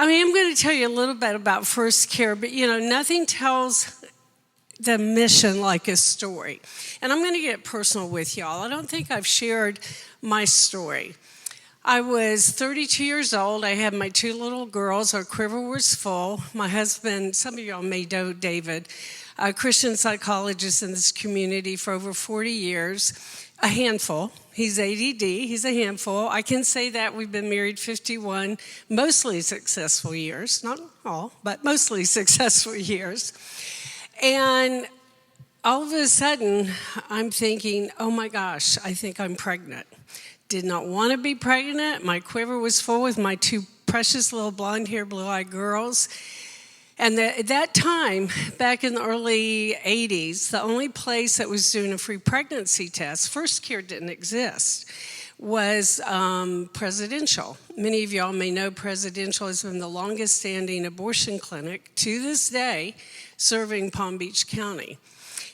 I'm going to tell you a little bit about First Care, but nothing tells the mission like a story. And I'm going to get personal with y'all. I don't think I've shared my story. I was 32 years old. I had my 2 little girls. Our quiver was full. My husband, some of y'all may know David, a Christian psychologist in this community for over 40 years, a handful. He's ADD. He's a handful. I can say that. We've been married 51, mostly successful years. Not all, but mostly successful years. And all of a sudden, I'm thinking, oh my gosh, I think I'm pregnant. Did not want to be pregnant. My quiver was full with my 2 precious little blonde-haired, blue-eyed girls. And at that time, back in the early 80s, the only place that was doing a free pregnancy test, First Care didn't exist, was Presidential. Many of y'all may know Presidential has been the longest-standing abortion clinic to this day, serving Palm Beach County.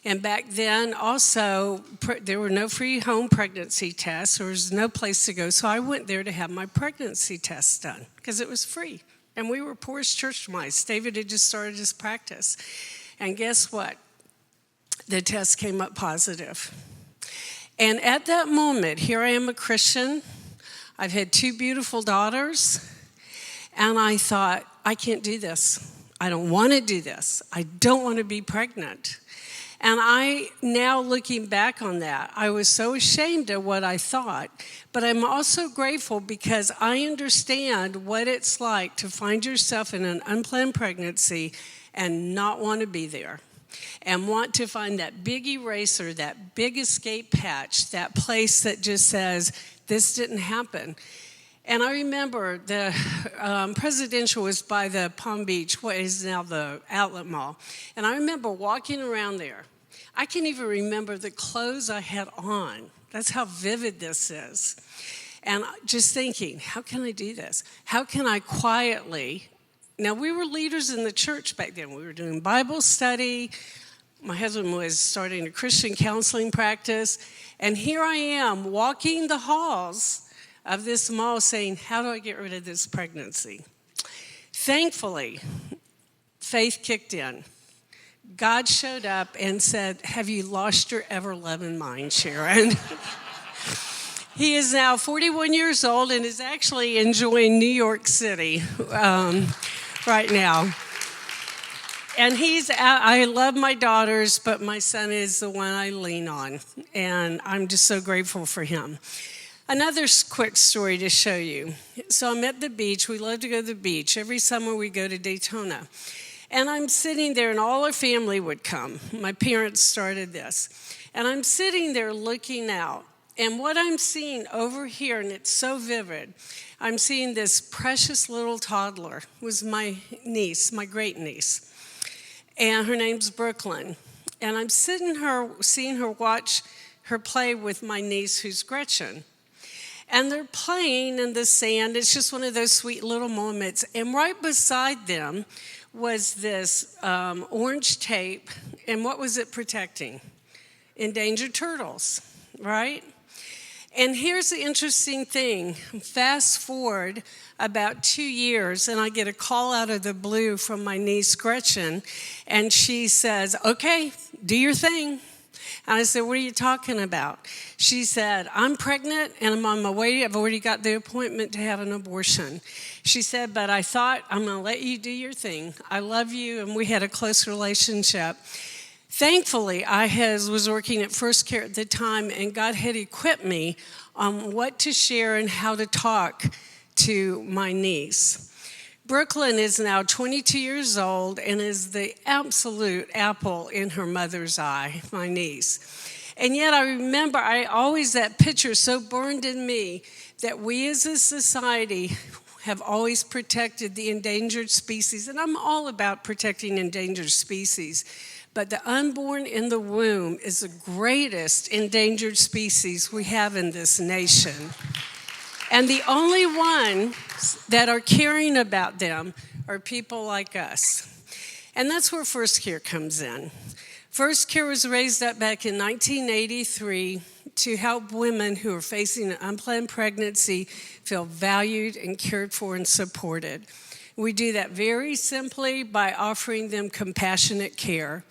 And back then, also, there were no free home pregnancy tests. There was no place to go. So I went there to have my pregnancy test done because it was free. And we were poor as church mice. David had just started his practice. And guess what? The test came up positive. And at that moment, here I am a Christian. I've had 2 beautiful daughters. And I thought, I can't do this. I don't want to do this. I don't want to be pregnant. And now looking back on that, I was so ashamed of what I thought, but I'm also grateful because I understand what it's like to find yourself in an unplanned pregnancy and not want to be there and want to find that big eraser, that big escape hatch, that place that just says, this didn't happen. And I remember the Presidential was by the Palm Beach, what is now the Outlet Mall. And I remember walking around there. I can even remember the clothes I had on. That's how vivid this is. And just thinking, how can I do this? How can I quietly? Now, we were leaders in the church back then. We were doing Bible study. My husband was starting a Christian counseling practice. And here I am walking the halls of this mall saying, how do I get rid of this pregnancy? Thankfully, faith kicked in. God showed up and said, have you lost your ever-loving mind, Sharon? He is now 41 years old and is actually enjoying New York City right now. And I love my daughters, but my son is the one I lean on. And I'm just so grateful for him. Another quick story to show you. So I'm at the beach. We love to go to the beach. Every summer we go to Daytona. And I'm sitting there, and all our family would come. My parents started this. And I'm sitting there looking out. And what I'm seeing over here, and it's so vivid, I'm seeing this precious little toddler. It was my niece, my great niece. And her name's Brooklyn. And I'm seeing her watch her play with my niece, who's Gretchen. And they're playing in the sand. It's just one of those sweet little moments. And right beside them was this orange tape. And what was it protecting? Endangered turtles, right? And here's the interesting thing. Fast forward about 2 years, and I get a call out of the blue from my niece, Gretchen. And she says, okay, do your thing. And I said, what are you talking about? She said, I'm pregnant and I'm on my way. I've already got the appointment to have an abortion. She said, but I thought I'm going to let you do your thing. I love you, and we had a close relationship. Thankfully, I was working at First Care at the time, and God had equipped me on what to share and how to talk to my niece. Brooklyn is now 22 years old and is the absolute apple in her mother's eye, my niece. And yet I remember, that picture so burned in me that we as a society have always protected the endangered species. And I'm all about protecting endangered species. But the unborn in the womb is the greatest endangered species we have in this nation. And the only ones that are caring about them are people like us. And that's where First Care comes in. First Care was raised up back in 1983 to help women who are facing an unplanned pregnancy feel valued and cared for and supported. We do that very simply by offering them compassionate care.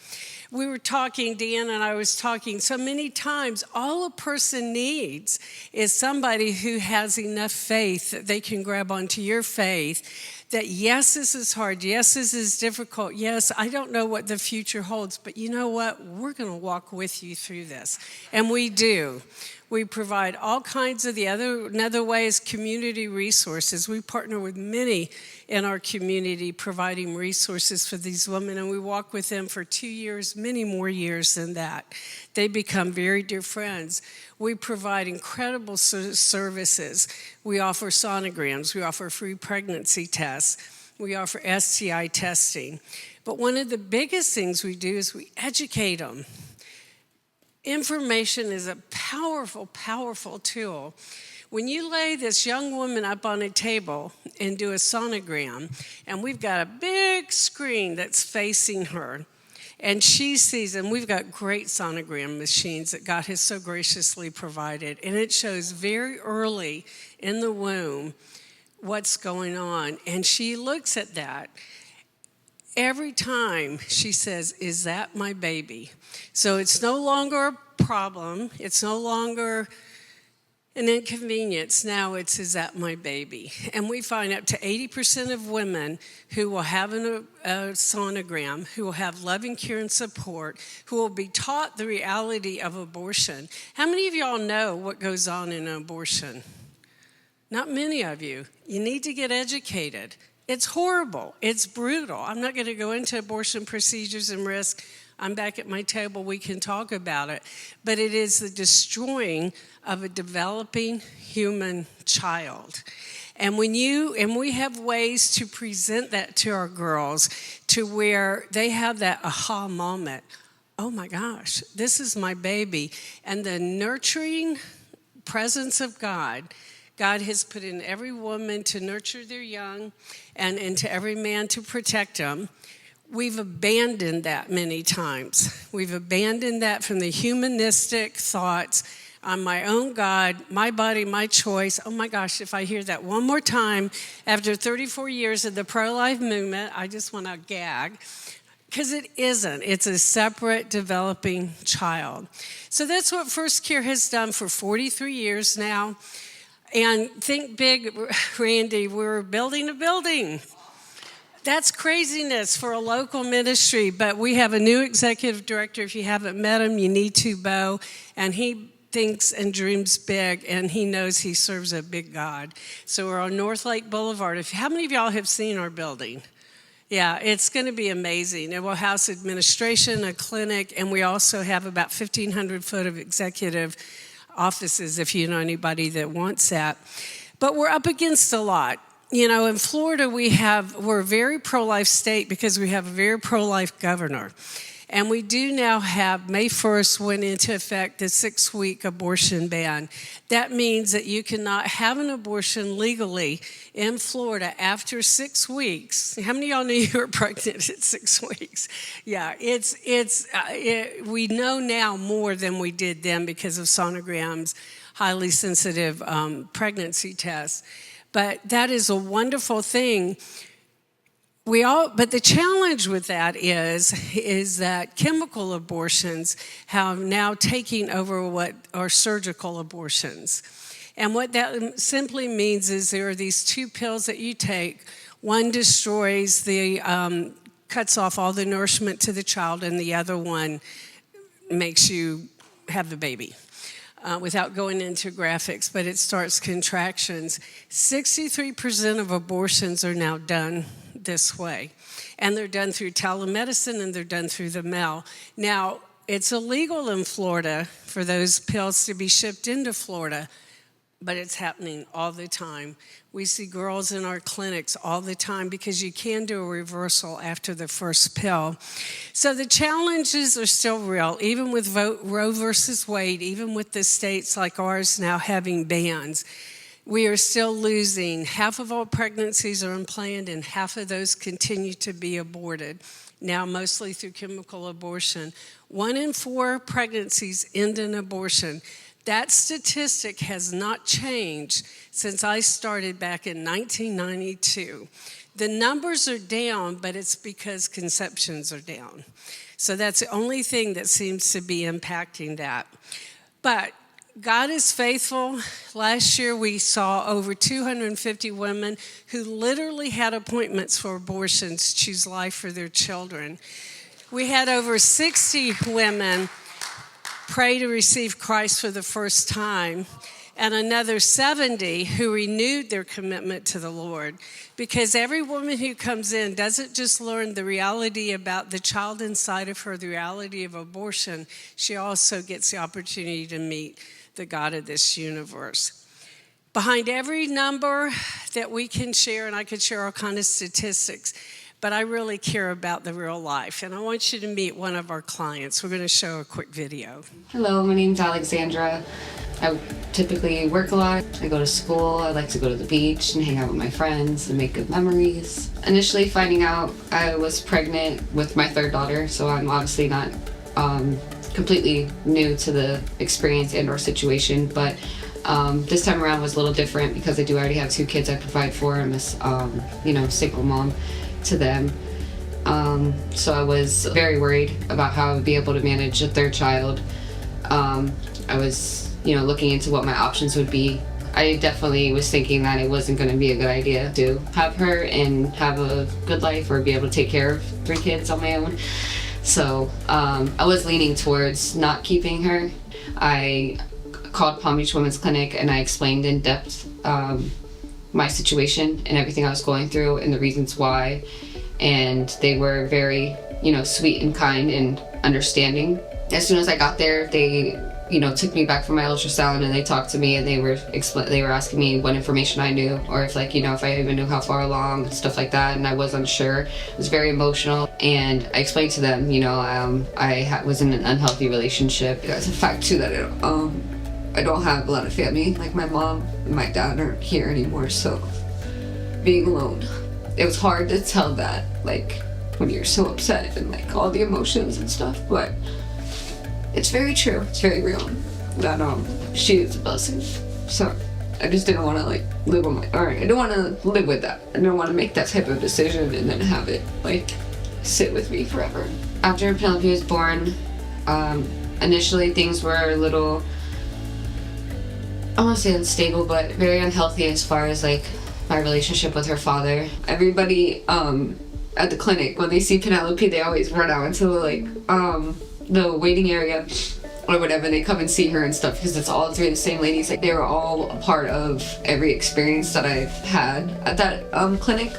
We were talking, Deanna and I was talking, so many times all a person needs is somebody who has enough faith that they can grab onto your faith that yes, this is hard. Yes, this is difficult. Yes, I don't know what the future holds, but you know what? We're going to walk with you through this. And we do. We provide all kinds of another way is community resources. We partner with many in our community providing resources for these women, and we walk with them for 2 years, many more years than that. They become very dear friends. We provide incredible services. We offer sonograms. We offer free pregnancy tests. We offer STI testing. But one of the biggest things we do is we educate them. Information is a powerful, powerful tool. When you lay this young woman up on a table and do a sonogram, and we've got a big screen that's facing her, and she sees, and we've got great sonogram machines that God has so graciously provided, and it shows very early in the womb what's going on. And she looks at that. Every time she says, "Is that my baby?" So it's no longer a problem. It's no longer an inconvenience. Now it's, "Is that my baby?" And we find up to 80% of women who will have a sonogram, who will have loving care and support, who will be taught the reality of abortion. How many of y'all know what goes on in an abortion? Not many of you. You need to get educated. It's horrible. It's brutal. I'm not going to go into abortion procedures and risk. I'm back at my table. We can talk about it. But it is the destroying of a developing human child. And we have ways to present that to our girls to where they have that aha moment. Oh my gosh, this is my baby. And the nurturing presence of God has put in every woman to nurture their young and into every man to protect them. We've abandoned that many times. We've abandoned that from the humanistic thoughts. I'm my own God, my body, my choice. Oh my gosh, if I hear that one more time after 34 years of the pro-life movement, I just want to gag. Because it isn't. It's a separate developing child. So that's what First Care has done for 43 years now. And think big, Randy, we're building a building. That's craziness for a local ministry, but we have a new executive director. If you haven't met him, you need to, Bo. And he thinks and dreams big, and he knows he serves a big God. So we're on North Lake Boulevard. How many of y'all have seen our building? Yeah, it's going to be amazing. It will house administration, a clinic, and we also have about 1,500 foot of executive offices if you know anybody that wants that. But we're up against a lot. You know, in Florida, we're a very pro-life state because we have a very pro-life governor. And we do now have, May 1st went into effect the 6-week abortion ban. That means that you cannot have an abortion legally in Florida after 6 weeks. How many of y'all knew you were pregnant at 6 weeks? Yeah, we know now more than we did then because of sonograms, highly sensitive pregnancy tests. But that is a wonderful thing. But the challenge with that is that chemical abortions have now taken over what are surgical abortions. And what that simply means is there are these 2 pills that you take. One destroys cuts off all the nourishment to the child, and the other one makes you have the baby. Without going into graphics, but it starts contractions. 63% of abortions are now done this way. And they're done through telemedicine and they're done through the mail. Now, it's illegal in Florida for those pills to be shipped into Florida, but it's happening all the time. We see girls in our clinics all the time because you can do a reversal after the first pill. So the challenges are still real, even with Roe versus Wade, even with the states like ours now having bans. We are still losing. Half of all pregnancies are unplanned, and half of those continue to be aborted, now mostly through chemical abortion. 1 in 4 pregnancies end in abortion. That statistic has not changed since I started back in 1992. The numbers are down, but it's because conceptions are down. So that's the only thing that seems to be impacting that. But God is faithful. Last year we saw over 250 women who literally had appointments for abortions choose life for their children. We had over 60 women pray to receive Christ for the first time, and another 70 who renewed their commitment to the Lord. Because every woman who comes in doesn't just learn the reality about the child inside of her, the reality of abortion, she also gets the opportunity to meet the God of this universe. Behind every number that we can share, and I could share all kinds of statistics, but I really care about the real life. And I want you to meet one of our clients. We're going to show a quick video. Hello, my name's Alexandra. I typically work a lot. I go to school. I like to go to the beach and hang out with my friends and make good memories. Initially finding out I was pregnant with my third daughter, so I'm obviously not completely new to the experience and or situation, but this time around was a little different because I do already have 2 kids I provide for. I'm a single mom to them. So I was very worried about how I would be able to manage a third child. I was looking into what my options would be. I definitely was thinking that it wasn't going to be a good idea to have her and have a good life or be able to take care of 3 kids on my own. So I was leaning towards not keeping her. I called Palm Beach Women's Clinic and I explained in depth my situation and everything I was going through and the reasons why. And they were very, sweet and kind and understanding. As soon as I got there, they took me back for my ultrasound and they talked to me and they were asking me what information I knew or if if I even knew how far along and stuff like that, and I was unsure. It was very emotional, and I explained to them I was in an unhealthy relationship. It's a fact too that I don't have a lot of family. Like my mom and my dad aren't here anymore, so being alone, it was hard to tell that when you're so upset and all the emotions and stuff, but it's very true. It's very real that she is a blessing. So I just didn't want to live on I didn't want to live with that. I didn't want to make that type of decision and then have it sit with me forever. After Penelope was born, initially things were a little, I won't say unstable, but very unhealthy as far as my relationship with her father. Everybody at the clinic, when they see Penelope, they always run out into the waiting area or whatever. They come and see her and stuff because it's all 3 of the same ladies. They were all a part of every experience that I've had at that clinic.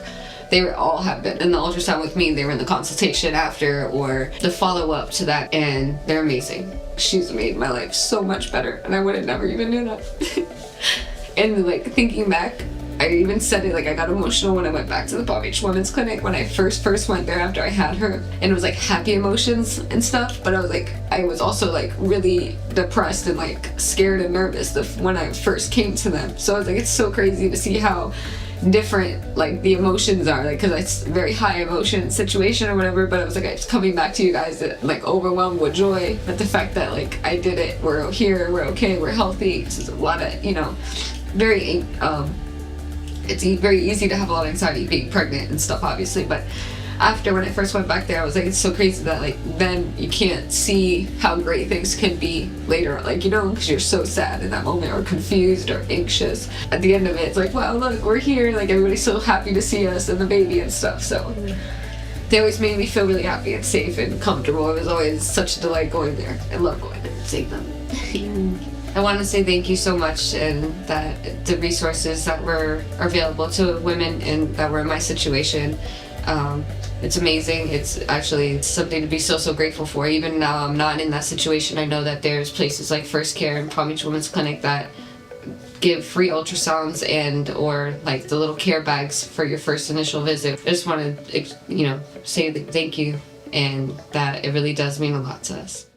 They all have been in the ultrasound with me. They were in the consultation after or the follow-up to that, and they're amazing. She's made my life so much better, and I would have never even knew that. And thinking back, I even said it, I got emotional when I went back to the Palm Beach Women's Clinic when I first went there after I had her, and it was happy emotions and stuff, but I was also really depressed and scared and nervous when I first came to them. So I was it's so crazy to see how different the emotions are, because it's a very high emotion situation or whatever, but I was I was coming back to you guys overwhelmed with joy at the fact that I did it, we're here, we're okay, we're healthy. This is a lot of very it's very easy to have a lot of anxiety being pregnant and stuff, obviously, but after, when I first went back there, I was it's so crazy that then you can't see how great things can be later, because you're so sad in that moment or confused or anxious. At the end of it, it's wow, look, we're here, everybody's so happy to see us and the baby and stuff. So they always made me feel really happy and safe and comfortable. It was always such a delight going there. I love going there and seeing them. I want to say thank you so much, and that the resources that were available to women and that were in my situation, it's amazing. It's actually something to be so grateful for. Even now I'm not in that situation, I know that there's places like First Care and Palm Beach Women's Clinic that give free ultrasounds and or the little care bags for your first initial visit. I just want to say thank you, and that it really does mean a lot to us.